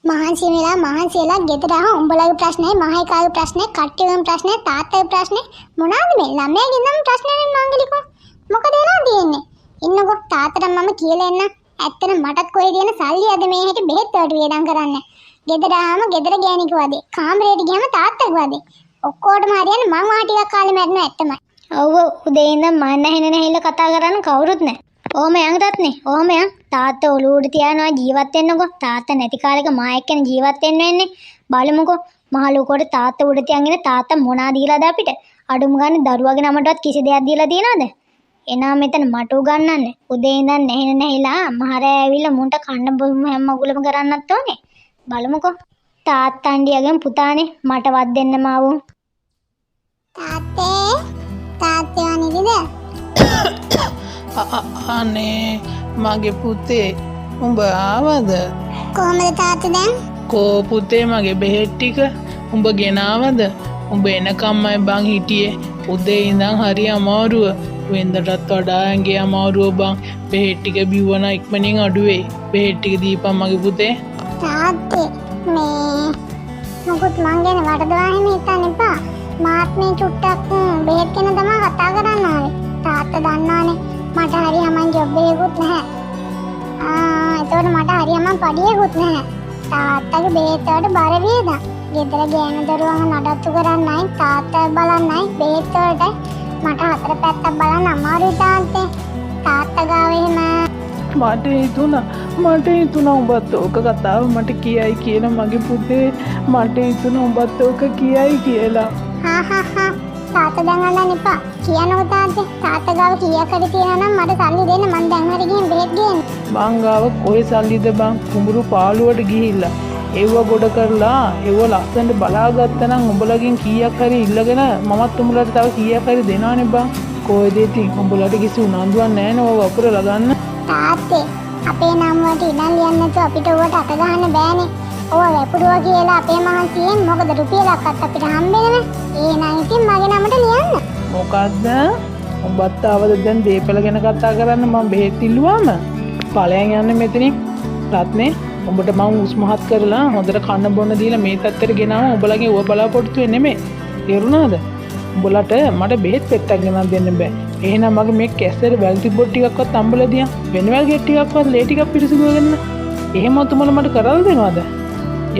මහන්සියලා ගෙදර ආව උඹලගේ ප්‍රශ්නේ මහයිකාගේ ප්‍රශ්නේ කට්ටියගේ ප්‍රශ්නේ තාත්තගේ ප්‍රශ්නේ මොනවාද මේ ළමයාගේ නම් ප්‍රශ්නේ නේ මංගලිකෝ මොකද වෙලා තියෙන්නේ ඉන්නකෝ තාත්තට මම කියලා එන්න ඇත්තට මටත් කොහෙද යන සල්ලි අද මේ හැටි බෙහෙත් වලට වියදම් කරන්න ගෙදර ආවම ගෙදර ගෑණික වදේ කාමරේට ගියාම තාත්තගේ වදේ ඔක්කොටම හරියන්නේ මං වා ටිකක් කාලේ මැරෙනවා ඇත්තමයි ඔව් උදේ ඉඳන් මම නැහිලා කතා කරන්න කවුරුත් නැහැ ඕම යන් රත්නේ ඕම යන් තාත්තා ඔලුවට තියානවා ජීවත් වෙන්නකෝ තාත්තා නැති කාලෙක මා එක්කනේ ජීවත් වෙන්න වෙන්නේ බලමුකෝ මහලුකොට තාත්තා උඩ තියන්ගෙන තාත්තා මොනා දීලාද අපිට අඩුම ගන්න දරුවගේ නමටවත් කිසි දෙයක් දීලා තියනවද එනා මෙතන මට උගන්නන්නේ උදේ ඉඳන් නැහිලා මහරෑ ඇවිල්ලා මුන්ට කන්න බොම හැම මගුලම කරන්නත් ඕනේ බලමුකෝ තාත්තන්ඩියගෙන් පුතානේ මටවත් දෙන්න මාවු තාත්තේ වනිදිද අනේ මගේ පුතේ උඹ ආවද කොහමද තාත්තා දැන් කෝ පුතේ මගේ බෙහෙත් ටික උඹ ගෙනාවද උඹ එනකම්මයි බං හිටියේ උදේ ඉඳන් හරි අමාරුව වෙන්දටත් වඩා ඇඟේ අමාරුව බං. බෙහෙත් ටික බිව්වන ඉක්මනින් අඩු වෙයි. බෙහෙත් ටික දීපන් මගේ පුතේ. තාත්තේ මේ මොකුත් මං ගැන වරදවා එහෙම හිතන්න එපා. මාත් මේ චුට්ටක් බෙහෙත් ගැන තමයි කතා කරන්න ආවේ. තාත්තා දන්නවනේ මට හරි හමන් ජොබ් එකකුත් නැහැ. ඒතකොට මට හරි හමන් පඩියකුත් නැහැ. තාත්තගේ බෙහෙත් වලට බර වේදා. ගෙදර ගෑනු දරුවන්ව නඩත්තු කරන්නයි තාත්තා බලන්නයි බෙහෙත් වලට මට හතර පැත්තක් බලන්න අමාරුයි තාත්තේ. තාත්තා ගාව එහෙම මට හිතුණා උඹත් ඕක කතාව මට කියයි කියලා මගේ පුතේ. මට හිතුණා උඹත් ඕක කියයි කියලා. තාත්තා දැන් අල්ලන්න එපා. කියනකො තාත්තේ තාත්තා ගාව කීයක් හරි තියනවා නම් මට සල්ලි දෙන්න මං දැන් හරි ගිහින් බෙහෙත් ගේන්න. මං ගාව කොයි සල්ලිද බං? කුඹුරු පාළුවට ගිහිල්ලා ඒව ගොඩ කරලා ඒව ලස්සනට බලාගත්තා නම් උඹලගෙන් කීයක් හරි ඉල්ලගෙන මමත් උඹලට තව කීයක් හරි දෙනවනේ බං. කොහෙද ඉතින් උඹලට කිසි උනන්දුවක් නැහැ නේ ඔය වපුරලා ගන්න. තාත්තේ අපේ නම් වලට ඉඩම් ලියන්න නැතුව අපිට ඕවට අත ගහන්න බෑනේ. ඔය වැපුරුවා කියලා අපේ මහන්සියෙන් මොකද රුපියලක්වත් අපිට හම්බෙන්නේ. එහෙනම් ඉතින් මගේ නමට ලියන්න. මොකද්ද? උඹත් ආවද දැන් දීපල ගැන කතා කරන්න මම බෙහෙත් ඉල්ලුවාම? ඵලයන් යන්නේ මෙතනින්. රත්නේ උඹට මම උස්මහත් කරලා හොඳට කන්න බොන්න දීලා මේ තත්ත්වෙට ගෙනාම උඹලගේ ඌව බලාපොරොත්තු වෙන්නේ නෙමෙයි. තේරුණාද? උඹලට මට බෙහෙත් පෙත්තක් ගෙනත් දෙන්න බෑ. එහෙනම් මගේ මේ කැස්සෙට වැල් තිබ්බොත් ටිකක්වත් අම්බලා දියන්. වෙන වැල් ගෙට් ටිකක්වත් ලේ ටිකක් පිරිසිදු කරගන්න. එහෙම තුමල මට කරලා දෙනවද?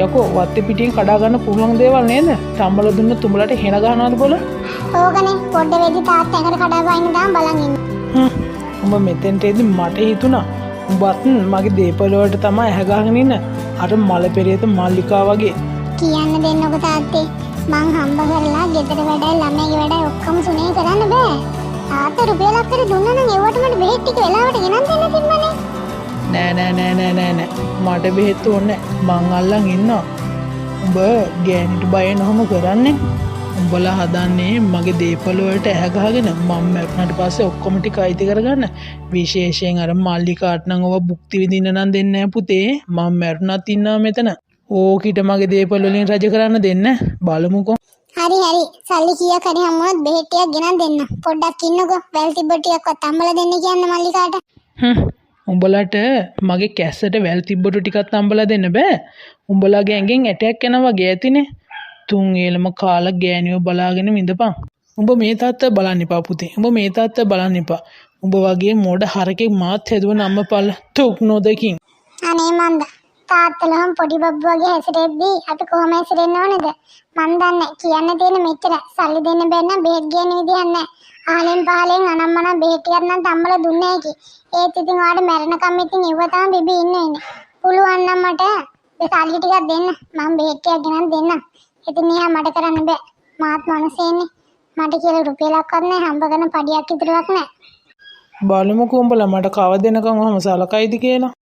යකෝ වත්තේ පිටින් කඩා ගන්න පුළුවන් දේවල් නේද? තම්බල දුන්න තුඹලට හෙන ගහනවද බොල? ඕකනේ පොඩ්ඩ වෙදි තාත්තා එකට කඩා ගන්න දාම් බලන් ඉන්න. උඹ මෙතෙන්ට එද්දි මට හිතුණා උඹත් මගේ දීපල වලට තමයි ඇහ ගහගෙන ඉන්න. අර මල පෙරේත මල්ලිකා වගේ. කියන්න දෙන්නකො තාත්තේ. මං හම්බ කරලා ගෙදර වැඩයි ළමයිගේ වැඩයි ඔක්කොම සුනේ කරන්න බෑ. තාත්තා රුපියලක් හරි දුන්නා නම් ඒවට මට බෙහෙත් ටික වෙලාවට ගෙනත් දෙන්න තිබ්බනේ. නෑ මට බෙහෙත් ඕනේ මං අල්ලන් ඉන්නවා. උඹ ගෑනිට බය නොවම කරන්නේ. උඹලා හදන්නේ මගේ දීපල වලට ඇහ ගහගෙන මම මැරුණාට පස්සේ ඔක්කොම ටික අයිති කරගන්න. විශේෂයෙන් අර මල්ලිකාට නම් ඔව භුක්ති විඳින්න නම් දෙන්නේ නැහැ පුතේ. මම මැරුණත් ඉන්නවා මෙතන. ඕකිට මගේ දීපල වලින් රජ කරන්න දෙන්න. බලමුකෝ. හරි සල්ලි කීයක් හරි හම්බුනොත් බෙහෙත් ටිකක් ගෙනත් දෙන්න. පොඩ්ඩක් ඉන්නකෝ. වැල් තිබ්බ ටිකක්වත් අම්බලා දෙන්න කියන්න මල්ලිකාට. උඹලට මගේ කැස්සට වැල් තිබ්බොටු ටිකක් අම්බලා දෙන්න බෑ. උඹලාගේ ඇඟෙන් ඇටයක් යනවා වගේ ඇතිනේ. තුන් ඒලම කාලා ගෑනියෝ බලාගෙන විඳපන්. උඹ මේ තාත්තා බලන්න එපා පුතේ. උඹ මේ තාත්තා බලන්න එපා. උඹ වගේ මෝඩ හරකෙක් මාත් හැදුවන අම්මපල්ල තුක් නොදකින්. අනේ මන්ද තාත්තලහම් පොඩි බබ්බු වගේ හැසිරෙද්දී අපි කොහොම හැසිරෙන්න ඕනේද? මන් දන්නේ කියන්න තියෙන මෙච්චර සල්ලි දෙන්න බැන්න බෙහෙත් ගේන්න විදිහක් නැහැ. ආලෙන් පහලෙන් අනම්මනම් බෙහෙත් ටිකක් නම් තම්බලා දුන්නේ නැහැ කි. ඒත් ඉතින් ඔයාලට මැරෙනකම් ඉතින් ඉව තමයි බිබී ඉන්නේ. පුළුවන් නම් මට මේ සල්ලි ටිකක් දෙන්න. මම බෙහෙත් ටිකක් ගෙනත් දෙන්නම්. ඉතින් මෙහා මට කරන්න බෑ. මාත් මනසෙන්නේ. මට කියලා රුපියලක්වත් නැහැ. හම්බ කරන පඩියක් ඉතුරුවක් නැහැ. බලමුකෝ උඹලා මට කව දෙනකම් ඔහම සලකයිද කියලා.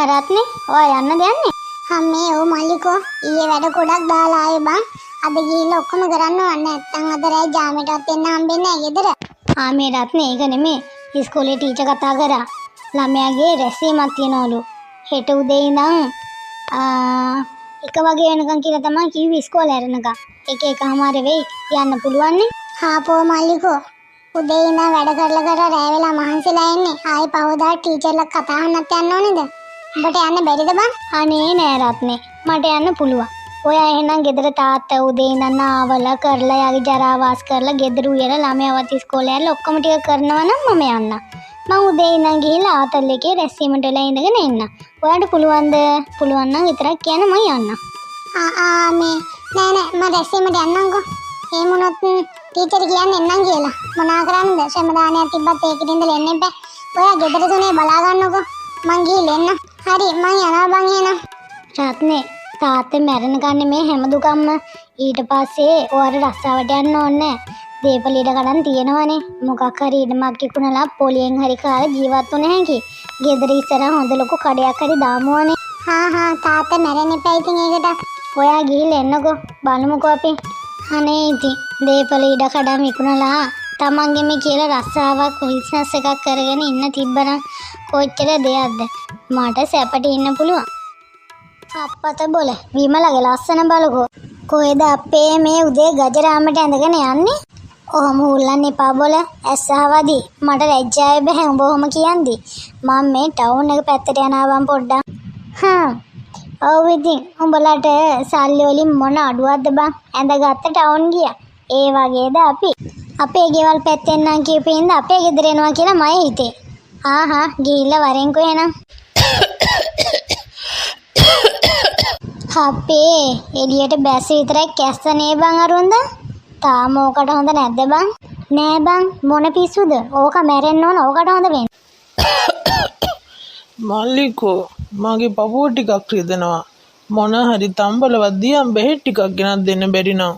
රත්නේ ඔය යන්නද යන්නේ? අම්මේ ඕ මල්ලිකෝ ඊයේ වැඩ ගොඩක් දාලා ආවේ බං. අද ගිහිල්ලා ඔක්කොම කරන්න ඕනේ. නැත්තම් අද රෑ ජාමයටවත් එන්න හම්බෙන්නේ නැහැ ගෙදර. මේ රත්නේ ඒක නෙමෙයි. ඉස්කෝලේ ටීචර් කතා කරා. ළමයාගේ රැස්වීමක් තියනවලු. හෙට උදේ ඉඳන් එක වගේ වෙනකන් කියලා තමයි කිව්වේ ඉස්කෝලේ ඇරෙනකම්. එකමාර වෙයි යන්න පුළුවන් නේ. හාපෝ මල්ලිකෝ උදේ ඉඳන් වැඩ කරලා රෑ වෙලා මහන්සිලා එන්නේ. ආයි පහවදා ටීචර්ලා කතා අහන්නත් යන්න ඕනේද? උඹට යන්න බැරිද බං? අනේ නෑ රත්නේ. මට යන්න පුළුවන්. ඔයා එහෙනම් ගෙදර තාත්තා උදේ ඉඳන් ආවලා කරලා යාගේ ජරා වාස් කරලා ගෙදර උයලා ළමයාවත් ඉස්කෝලේ යන්න ඔක්කොම ටික කරනවා නම් මම යන්නම්. මම උදේ ඉඳන් ගිහිල්ලා ආතල් එකේ රැස්වීමට වෙලා ඉඳගෙන එන්න. ඔයාට පුළුවන්ද? පුළුවන් නම් විතරක් කියන්න මම යන්නම්. මේ නෑ මම රැස්වීමට යන්නම්කෝ. එහෙම වුණොත් ටීචර් කියන්නේ එන්නම් කියලා. මොනා කරන්නද? ශ්‍රමදානයක් තිබ්බත් ඒකට ඉඳලා එන්න එපා. ඔයා ගෙදර තුනේ බලා ගන්නකෝ. මං ගිහින් එන්න. හරි මං යනවා බං එහෙනම්. රත්නේ තාත්තේ මැරෙන ගන්නේ මේ හැම දුකක්ම. ඊට පස්සේ ඔයාට රස්සාවට යන්න ඕනේ. දීපල ඉඩ ගන්න තියෙනවනේ. මොකක් හරි ඉඩමක් කිකුණලා පොලියෙන් හරි කාලා ජීවත් වෙන්න හැකි. ගෙදර ඉස්සරහ හොඳ ලොකු කඩයක් හරි දාමුවනේ. තාත්තා මැරෙන්න එපා ඉතින් ඒකට. ඔයා ගිහින් එන්නකෝ. බලමුකෝ අපි. අනේ ඉතින් දීපල ඉඩ කඩම් විකුණලා තමන්ගේ මේ කියලා රස්සාවක් බිස්නස් එකක් කරගෙන ඉන්න තිබ්බනම් කොච්චර දෙයක්ද? මට සැපට ඉන්න පුළුවන්. අප්පත බොල විමලගේ ලස්සන බලකෝ. කොහෙද අපේ මේ උදේ ගජරාමට ඇඳගෙන යන්නේ? ඔහොම හුල්ලන්න එපා බොල. ඇස්සහවදී මට ලැජ්ජාව බෑ උඹ ඔහොම කියන්දි. මම මේ ටවුන් එක පැත්තට යනවා පොඩ්ඩක්. ඔව් ඉතින් උඹලට සල්ලි වලින් මොන අඩුවක්ද බං? ඇඳගත්ත ටවුන් ගියා. ඒ වගේද අපි. අපේ ගෙවල් පැත්තෙන් නම් කියපින්ද අපේ ගෙදර එනවා කියලා මම හිතේ. ගිහිල්ලා වරෙන්කෝ එහෙනම්. අපේ එළියට බැස විතරයි කැස්සනේ බං අරුන්ද? තාම ඕකට හොඳ නැද්ද බං? නෑ බං මොන පිස්සුද? ඕක මැරෙන්න ඕන ඕකට හොඳ වෙන්න. මල්ලිකෝ මගේ පපුව ටිකක් රිදෙනවා. මොන හරි තම්බලවත් දියම් බෙහෙත් ටිකක් ගෙනත් දෙන්න බැරි නෝ.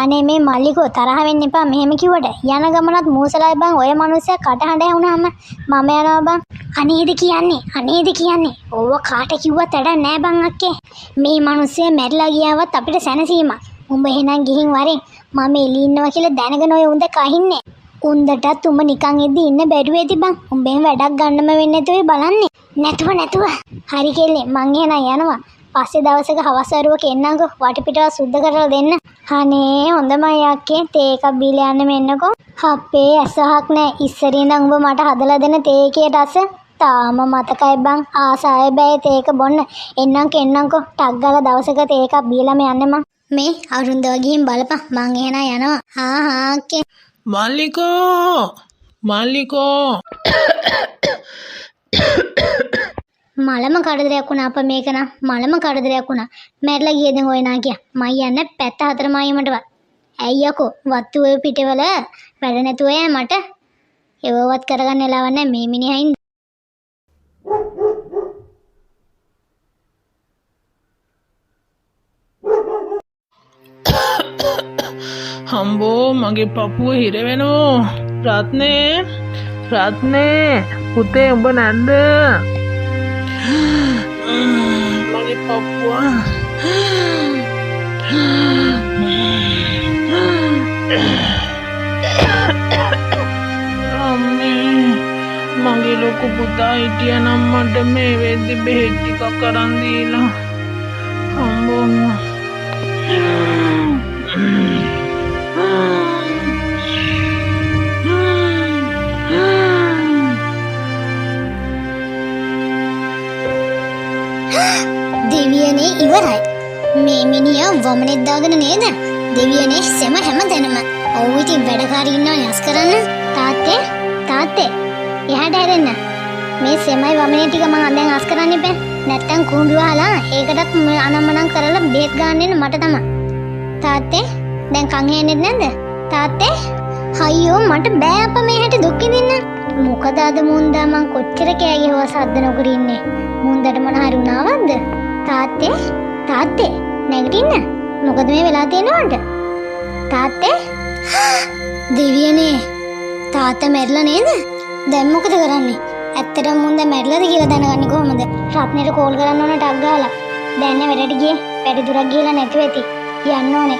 අනේ මේ මල්ලිකෝ තරහ වෙන්න එපා මෙහෙම කිව්වට. යන ගමනත් මූසලයි බං ඔය මනුස්සයා කටහඬ ඇහුනහම මම යනවා බං. අනේද කියන්නේ. ඕව කාට කිව්වත් වැඩක් නෑ බං අක්කේ. මේ මනුස්සයා මැරිලා ගියාවත් අපිට සැනසීමක්. උඹ එහෙනම් ගිහින් වරෙන් මම එළි ඉන්නවා කියලා දැනගෙන ඔය උන්ද කහින්නේ. උන්දටත් උඹ නිකන් ඉද්දි ඉන්න බැරුව ඇති බං. උඹෙන් වැඩක් ගන්නම වෙන්නේ නැතුවයි බලන්නේ. නැතුව. හරි කෙල්ලේ මං එහෙනම් යනවා. පස්සේ දවසක හවස් වරුවක එන්නකෝ වටපිටාව සුද්ධ කරලා දෙන්න. අනේ හොඳමයි අක්කේ තේ එකක් බීලා යන්න මෙන්නකෝ. අපේ ඇසහක් නෑ ඉස්සරින් ඉඳන් උඹ මට හදලා දෙන තේ එකේ රස තාම මතකයි බං. ආසාවේ බෑ තේ එක බොන්න. එන්නම්කෝ ටක් ගාලා දවසක තේ එකක් බීලාම යන්න මං. මේ අරුන්දව ගිහින් බලපන් මං එහෙනම් යනවා. අක්කේ මල්ලිකෝ මලම කරදරයක් වුණා අප මේක නම් මලම කරදරයක් වුණා. මැරලා ගියද ඔය නාකියා. මම යන්නේ පැත්ත හතර මායිමටවත්. ඇයි යකෝ වත්තු ඔය පිටවල වැඩ නැතුව යෑ මට. ඒවවත් කරගන්න එලාවක් නැහැ මේ මිනිහයින්. හම්බෝ මගේ පපුව හිර වෙනෝ. රත්නේ පුතේ උඹ නැද්ද? මගේ පපුව මගේ ලොකු පුතා හිටියනම් මට මේ වෙද්දි බෙහෙත් ටිකක් අරන් දීලා. අම්මෝ දෙවියනේ ඉවරයි. මේ මිනිහා වමනෙත් දාගෙන නේද? දෙවියනේ සෙම හැමදැනම. ඔව් ඉතින් වැඩකාරී ඉන්නවා යස් කරන්න. තාත්තේ එහාට හැරෙන්න. මේ සෙමයි වමනේ ටික මං දැන් අස් කරන්න ඉපැ. නැත්තම් කුඹි වහලා ඒකටත් අනම්මනම් කරලා බේත් ගන්න එන්න මට තමයි. තාත්තේ දැන් කන් හේනෙත් නැද්ද? තාත්තේ අයියෝ මට බෑ අප්පා මේ හැටි දුක් විඳින්න. මොකද අද මුන්දා මං කොච්චර කෑ ගැහුවා සද්ද නොකර ඉන්නේ. මුන්දට මොන හරි වුණාවද? තාත්තේ නැගිටින්න. මොකද මේ වෙලා තියෙනවද? තාත්තේ දෙවියනේ තාත්තා මැරිලා නේද? දැන් මොකද කරන්නේ? ඇත්තටම මුන්ද මැරිලාද කියලා දැනගන්නේ කොහොමද? රත්නෙට කෝල් කරන්න ඕන ටක් ගාලා. දැන් නේ වැඩට ගියේ. වැඩි දුරක් ගිහලා නැතුව ඇති. යන්න ඕනේ.